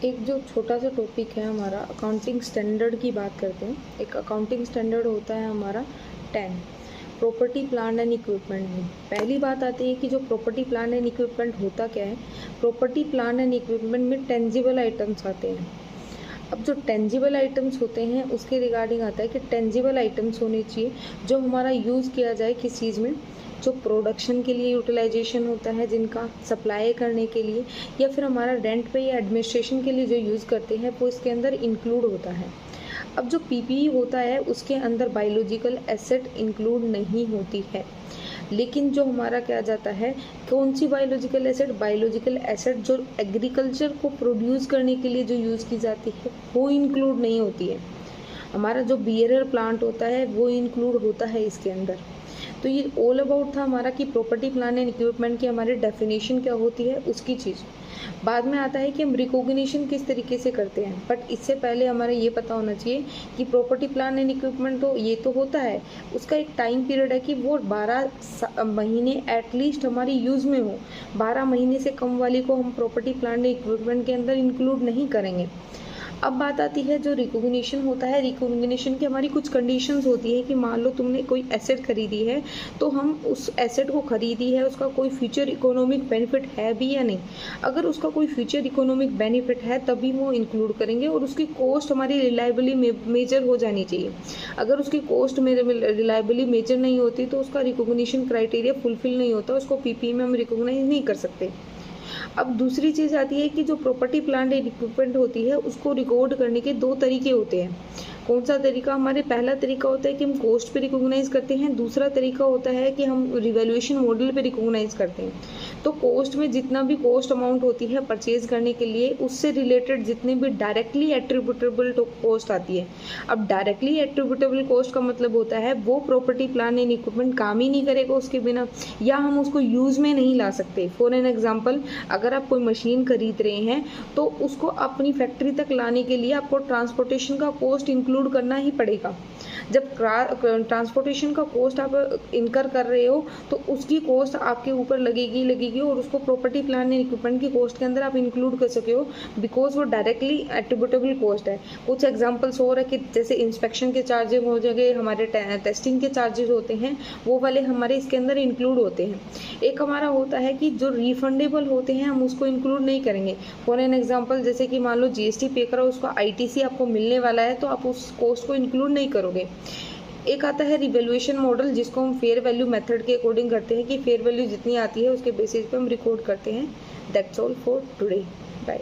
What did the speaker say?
एक जो छोटा सा टॉपिक है हमारा अकाउंटिंग स्टैंडर्ड की बात करते हैं। एक अकाउंटिंग स्टैंडर्ड होता है हमारा 10 प्रॉपर्टी प्लांट एंड इक्विपमेंट में। पहली बात आती है कि जो प्रॉपर्टी प्लांट एंड इक्विपमेंट होता क्या है। प्रॉपर्टी प्लांट एंड इक्विपमेंट में टेंजिबल आइटम्स आते हैं। अब जो टेंजिबल आइटम्स होते हैं उसके रिगार्डिंग आता है कि टेंजिबल आइटम्स होने चाहिए जो हमारा यूज़ किया जाए किस चीज़ में, जो प्रोडक्शन के लिए यूटिलाइजेशन होता है, जिनका सप्लाई करने के लिए या फिर हमारा रेंट पे या एडमिनिस्ट्रेशन के लिए जो यूज़ करते हैं वो इसके अंदर इंक्लूड होता है। अब जो पीपीई होता है उसके अंदर बायोलॉजिकल एसेट इंक्लूड नहीं होती है, लेकिन जो हमारा क्या जाता है, कौन सी बायोलॉजिकल एसेट जो एग्रीकल्चर को प्रोड्यूस करने के लिए जो यूज़ की जाती है वो इंक्लूड नहीं होती है। हमारा जो बियरर प्लांट होता है वो इंक्लूड होता है इसके अंदर। तो ये ऑल अबाउट था हमारा कि प्रॉपर्टी प्लांट एंड इक्विपमेंट की हमारी डेफिनेशन क्या होती है उसकी चीज़। बाद में आता है कि हम रिकॉग्निशन किस तरीके से करते हैं, बट इससे पहले हमारा ये पता होना चाहिए कि प्रॉपर्टी प्लांट एंड इक्विपमेंट तो ये तो होता है, उसका एक टाइम पीरियड है कि वो 12 महीने एटलीस्ट हमारी यूज़ में हो। 12 महीने से कम वाली को हम प्रॉपर्टी प्लांट एंड इक्विपमेंट के अंदर इंक्लूड नहीं करेंगे। अब बात आती है जो रिकॉग्निशन होता है। रिकॉग्निशन की हमारी कुछ कंडीशंस होती है कि मान लो तुमने कोई एसेट खरीदी है तो हम उस एसेट को खरीदी है, उसका कोई फ्यूचर इकोनॉमिक बेनिफिट है भी या नहीं। अगर उसका कोई फ्यूचर इकोनॉमिक बेनिफिट है तभी वो इंक्लूड करेंगे, और उसकी कॉस्ट हमारी रिलायबली मेजर हो जानी चाहिए। अगर उसकी कॉस्ट रिलायबली मेजर नहीं होती तो उसका रिकॉग्निशन क्राइटेरिया फुलफिल नहीं होता, उसको पीपी में हम रिकॉग्नाइज नहीं कर सकते। अब दूसरी चीज़ आती है कि जो प्रॉपर्टी प्लांट एंड इक्विपमेंट होती है उसको रिकॉर्ड करने के दो तरीके होते हैं। कौन सा तरीका, हमारे पहला तरीका होता है कि हम कॉस्ट पे रिकॉग्नाइज करते हैं, दूसरा तरीका होता है कि हम रिवैल्यूएशन मॉडल पे रिकॉग्नाइज करते हैं। तो कॉस्ट में जितना भी कॉस्ट अमाउंट होती है परचेज करने के लिए, उससे रिलेटेड जितने भी डायरेक्टली एट्रीब्यूटेबल कॉस्ट आती है। अब डायरेक्टली एट्रीब्यूटेबल कॉस्ट का मतलब होता है वो प्रॉपर्टी प्लांट एंड इक्विपमेंट काम ही नहीं करेगा उसके बिना, या हम उसको यूज़ में नहीं ला सकते। फॉर एन एग्जाम्पल, अगर आप कोई मशीन खरीद रहे हैं तो उसको अपनी फैक्ट्री तक लाने के लिए आपको ट्रांसपोर्टेशन का कॉस्ट इंक्लूड करना ही पड़ेगा। जब ट्रांसपोर्टेशन का कॉस्ट आप इनकर कर रहे हो तो उसकी कॉस्ट आपके ऊपर लगेगी और उसको प्रॉपर्टी प्लांट एंड इक्विपमेंट की कॉस्ट के अंदर आप इंक्लूड कर सके हो, बिकॉज वो डायरेक्टली एट्रीब्यूटेबल कॉस्ट है। कुछ एग्जांपल्स और है कि जैसे इंस्पेक्शन के चार्जेस हो जाएंगे, हमारे टेस्टिंग के चार्जेस होते हैं, वो वाले हमारे इसके अंदर इंक्लूड होते हैं। एक हमारा होता है कि जो रिफंडेबल होते हैं हम उसको इंक्लूड नहीं करेंगे। फॉर एन एग्जाम्पल, जैसे कि मान लो जीएसटी पे करो, उसका आईटीसी आपको मिलने वाला है तो आप उस कॉस्ट को इंक्लूड नहीं करोगे। एक आता है रिवैल्यूएशन मॉडल, जिसको हम फेयर वैल्यू मेथड के अकॉर्डिंग करते हैं कि फेयर वैल्यू जितनी आती है उसके बेसिस पे हम रिकॉर्ड करते हैं। That's all for today. Bye.